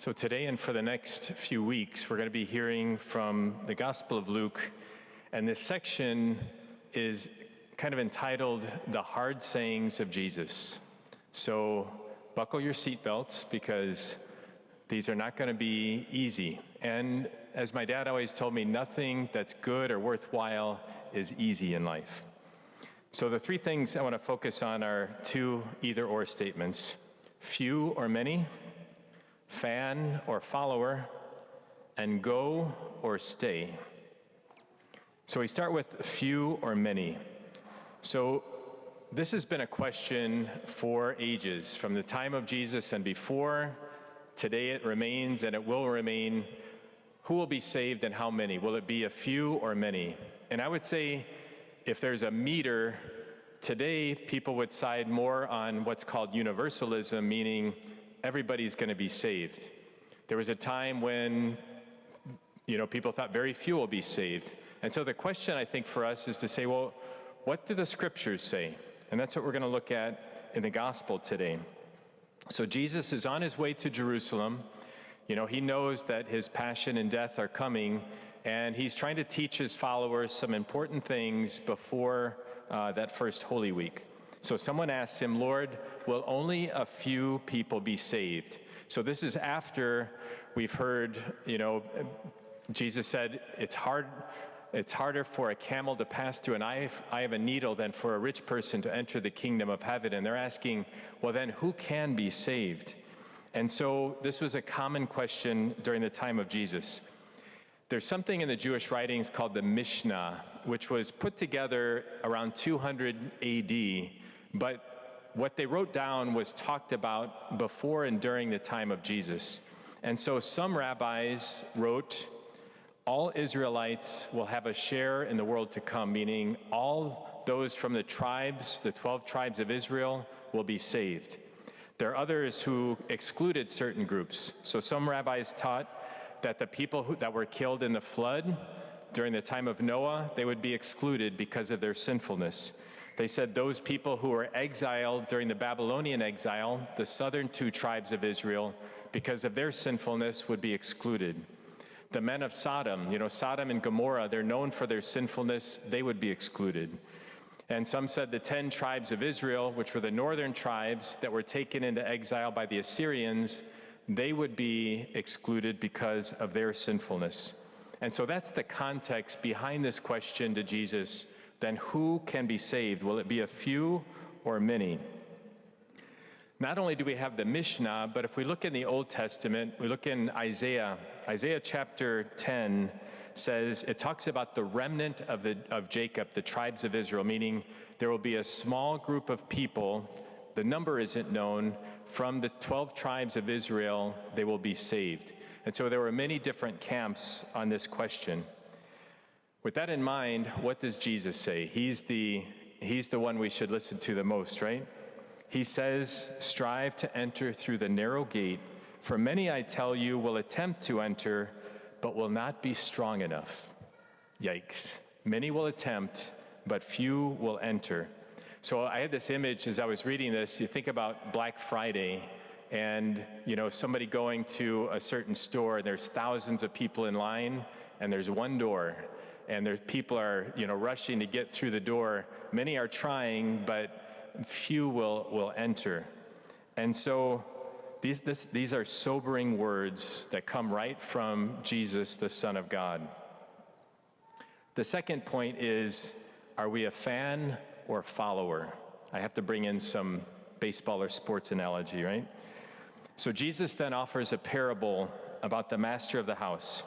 So today and for the next few weeks, we're going to be hearing from the Gospel of Luke, and this section is kind of entitled, The Hard Sayings of Jesus. So buckle your seatbelts because these are not going to be easy. And as my dad always told me, nothing that's good or worthwhile is easy in life. So the three things I want to focus on are two either-or statements: few or many, fan or follower, and go or stay. So we start with few or many. So this has been a question for ages, from the time of Jesus and before. Today it remains and it will remain. Who will be saved and how many? Will it be a few or many? And I would say if there's a meter, today people would side more on what's called universalism, meaning everybody's going to be saved. There was a time when, people thought very few will be saved. And so the question, I think, for us is to say, well, what do the scriptures say? And that's what we're going to look at in the gospel today. So Jesus is on his way to Jerusalem. He knows that his passion and death are coming, and he's trying to teach his followers some important things before that first Holy Week. So someone asks him, Lord, will only a few people be saved? So this is after we've heard, Jesus said, it's harder for a camel to pass through an eye of a needle than for a rich person to enter the kingdom of heaven. And they're asking, well, then who can be saved? And so this was a common question during the time of Jesus. There's something in the Jewish writings called the Mishnah, which was put together around 200 AD, but what they wrote down was talked about before and during the time of Jesus. And so some rabbis wrote, all Israelites will have a share in the world to come, meaning all those from the tribes, the 12 tribes of Israel, will be saved. There are others who excluded certain groups. So some rabbis taught that the people that were killed in the flood during the time of Noah, they would be excluded because of their sinfulness. They said those people who were exiled during the Babylonian exile, the southern two tribes of Israel, because of their sinfulness, would be excluded. The men of Sodom, Sodom and Gomorrah, they're known for their sinfulness, they would be excluded. And some said the 10 tribes of Israel, which were the northern tribes that were taken into exile by the Assyrians, they would be excluded because of their sinfulness. And so that's the context behind this question to Jesus. Then who can be saved? Will it be a few or many? Not only do we have the Mishnah, but if we look in the Old Testament, we look in Isaiah chapter 10 says, it talks about the remnant of Jacob, the tribes of Israel, meaning there will be a small group of people, the number isn't known, from the 12 tribes of Israel, they will be saved. And so there were many different camps on this question. With that in mind, what does Jesus say? He's the one we should listen to the most, right? He says, strive to enter through the narrow gate, for many, I tell you, will attempt to enter, but will not be strong enough. Yikes. Many will attempt, but few will enter. So I had this image as I was reading this. You think about Black Friday and, somebody going to a certain store, and there's thousands of people in line, and there's one door. And people are, rushing to get through the door. Many are trying, but few will enter. And so these are sobering words that come right from Jesus, the Son of God. The second point is, are we a fan or follower? I have to bring in some baseball or sports analogy, right? So Jesus then offers a parable about the master of the house.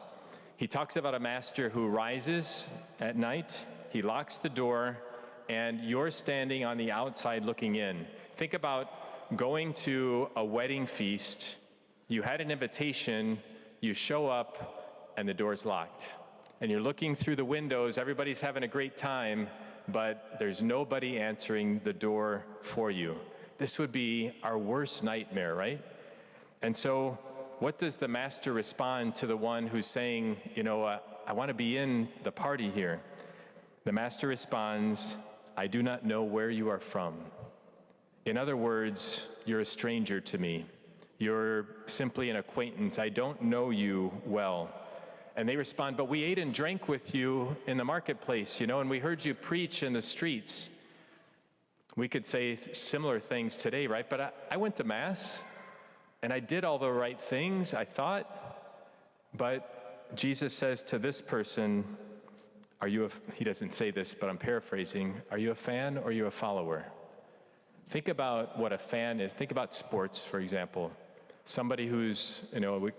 He talks about a master who rises at night, he locks the door, and you're standing on the outside looking in. Think about going to a wedding feast. You had an invitation, you show up, and the door's locked. And you're looking through the windows, everybody's having a great time, but there's nobody answering the door for you. This would be our worst nightmare, right? And so, what does the master respond to the one who's saying, I want to be in the party here? The master responds, I do not know where you are from. In other words, you're a stranger to me. You're simply an acquaintance. I don't know you well. And they respond, but we ate and drank with you in the marketplace, and we heard you preach in the streets. We could say similar things today, right? But I went to Mass, and I did all the right things, I thought. But Jesus says to this person, he doesn't say this, but I'm paraphrasing, are you a fan or are you a follower? Think about what a fan is. Think about sports, for example. Somebody who's,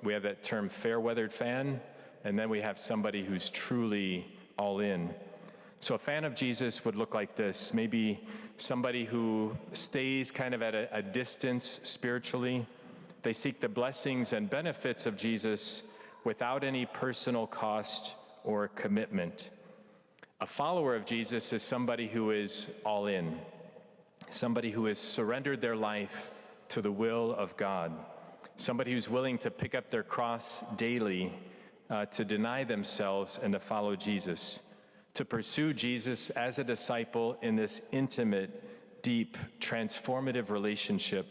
we have that term fair-weathered fan, and then we have somebody who's truly all in. So a fan of Jesus would look like this. Maybe somebody who stays kind of at a distance spiritually. They seek the blessings and benefits of Jesus without any personal cost or commitment. A follower of Jesus is somebody who is all in, somebody who has surrendered their life to the will of God, somebody who's willing to pick up their cross daily, to deny themselves and to follow Jesus, to pursue Jesus as a disciple in this intimate, deep, transformative relationship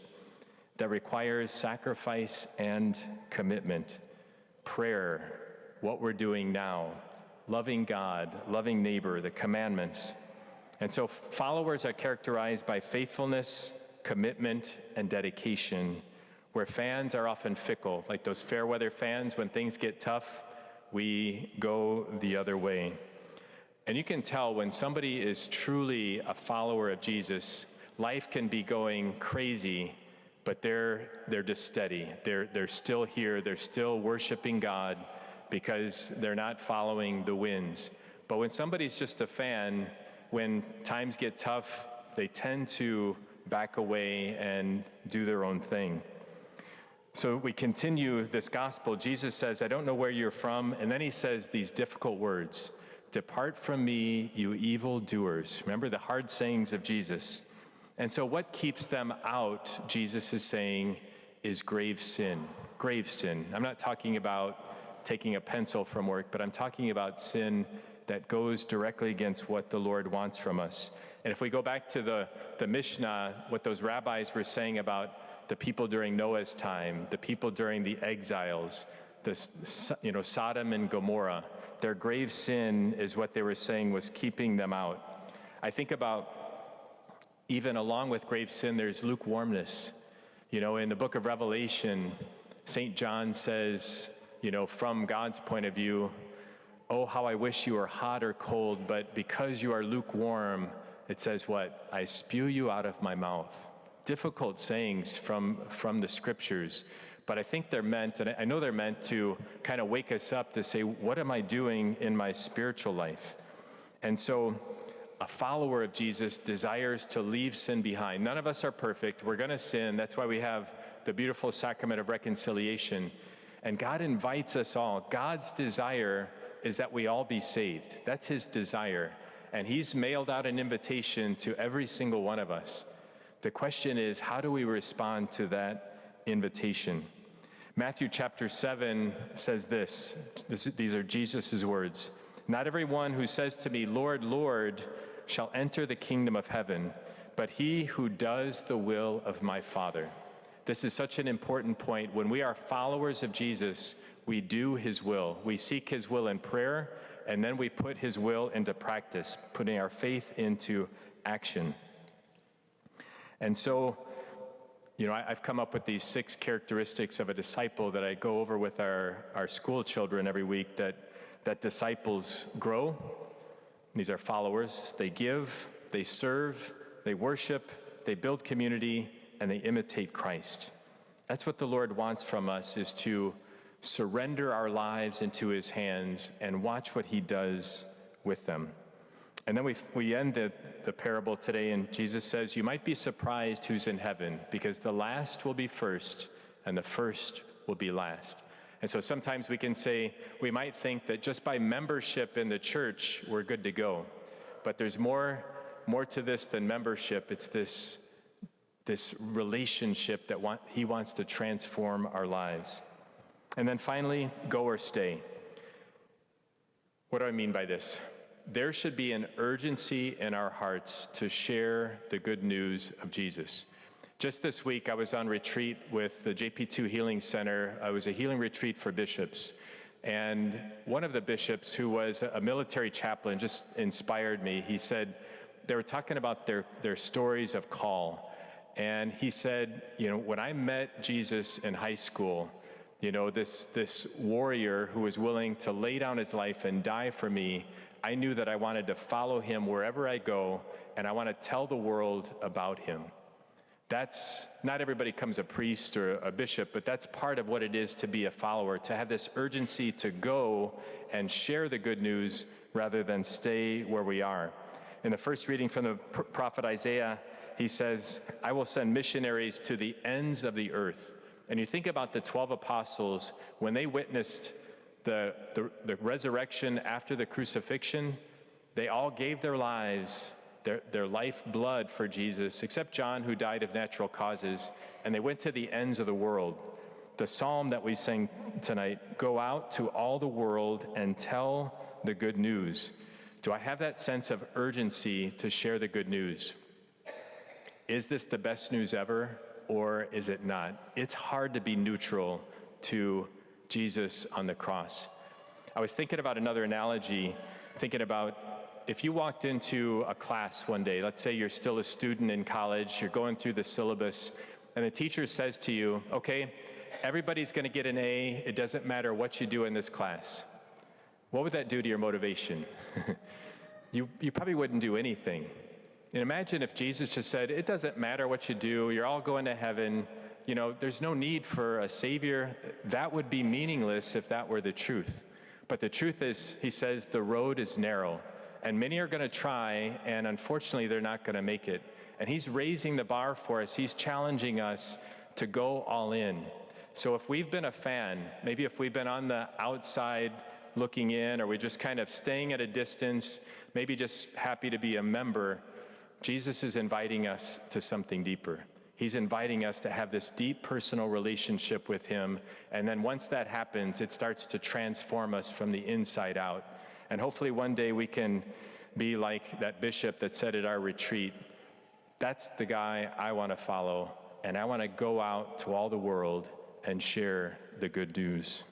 that requires sacrifice and commitment, prayer, what we're doing now, loving God, loving neighbor, the commandments. And so followers are characterized by faithfulness, commitment, and dedication, where fans are often fickle, like those fair weather fans. When things get tough, we go the other way. And you can tell when somebody is truly a follower of Jesus, life can be going crazy, but they're just steady. They're still here. They're still worshiping God because they're not following the winds. But when somebody's just a fan, when times get tough, they tend to back away and do their own thing. So we continue this gospel. Jesus says, I don't know where you're from. And then he says these difficult words, depart from me, you evildoers. Remember the hard sayings of Jesus. And so what keeps them out, Jesus is saying, is grave sin. Grave sin. I'm not talking about taking a pencil from work, but I'm talking about sin that goes directly against what the Lord wants from us. And if we go back to the Mishnah, what those rabbis were saying about the people during Noah's time, the people during the exiles, Sodom and Gomorrah, their grave sin is what they were saying was keeping them out. I think about, even along with grave sin, there's lukewarmness. In the book of Revelation, St. John says, from God's point of view, oh, how I wish you were hot or cold, but because you are lukewarm, it says what? I spew you out of my mouth. Difficult sayings from the scriptures, but I think they're meant, and I know they're meant to kind of wake us up to say, what am I doing in my spiritual life? And so a follower of Jesus desires to leave sin behind. None of us are perfect. We're going to sin. That's why we have the beautiful sacrament of reconciliation. And God invites us all. God's desire is that we all be saved. That's his desire. And he's mailed out an invitation to every single one of us. The question is, how do we respond to that invitation? Matthew chapter 7 says this. These are Jesus' words. Not everyone who says to me, Lord, Lord, shall enter the kingdom of heaven, but he who does the will of my Father. This is such an important point. When we are followers of Jesus, we do his will. We seek his will in prayer, and then we put his will into practice, putting our faith into action. And so, I've come up with these 6 characteristics of a disciple that I go over with our school children every week that disciples grow. These are followers. They give, they serve, they worship, they build community, and they imitate Christ. That's what the Lord wants from us, is to surrender our lives into his hands and watch what he does with them. And then we end the parable today, and Jesus says, you might be surprised who's in heaven, because the last will be first, and the first will be last. And so sometimes we might think that just by membership in the church, we're good to go. But there's more to this than membership. It's this relationship that he wants to transform our lives. And then finally, go or stay. What do I mean by this? There should be an urgency in our hearts to share the good news of Jesus. Just this week, I was on retreat with the JP2 Healing Center. It was a healing retreat for bishops. And one of the bishops, who was a military chaplain, just inspired me. He said, they were talking about their stories of call. And he said, when I met Jesus in high school, this warrior who was willing to lay down his life and die for me, I knew that I wanted to follow him wherever I go, and I want to tell the world about him. That's, not everybody becomes a priest or a bishop, but that's part of what it is to be a follower, to have this urgency to go and share the good news rather than stay where we are. In the first reading from the prophet Isaiah, he says, I will send missionaries to the ends of the earth. And you think about the 12 apostles, when they witnessed the resurrection after the crucifixion, they all gave their lives, their lifeblood for Jesus, except John, who died of natural causes, and they went to the ends of the world. The psalm that we sang tonight, go out to all the world and tell the good news. Do I have that sense of urgency to share the good news? Is this the best news ever, or is it not? It's hard to be neutral to Jesus on the cross. I was thinking about another analogy, thinking about if you walked into a class one day, let's say you're still a student in college, you're going through the syllabus, and the teacher says to you, okay, everybody's going to get an A, it doesn't matter what you do in this class. What would that do to your motivation? You probably wouldn't do anything. And imagine if Jesus just said, it doesn't matter what you do, you're all going to heaven, there's no need for a savior. That would be meaningless if that were the truth. But the truth is, he says, the road is narrow. And many are going to try, and unfortunately, they're not going to make it. And he's raising the bar for us. He's challenging us to go all in. So if we've been a fan, maybe if we've been on the outside looking in, or we're just kind of staying at a distance, maybe just happy to be a member, Jesus is inviting us to something deeper. He's inviting us to have this deep personal relationship with him. And then once that happens, it starts to transform us from the inside out. And hopefully one day we can be like that bishop that said at our retreat, that's the guy I want to follow, and I want to go out to all the world and share the good news.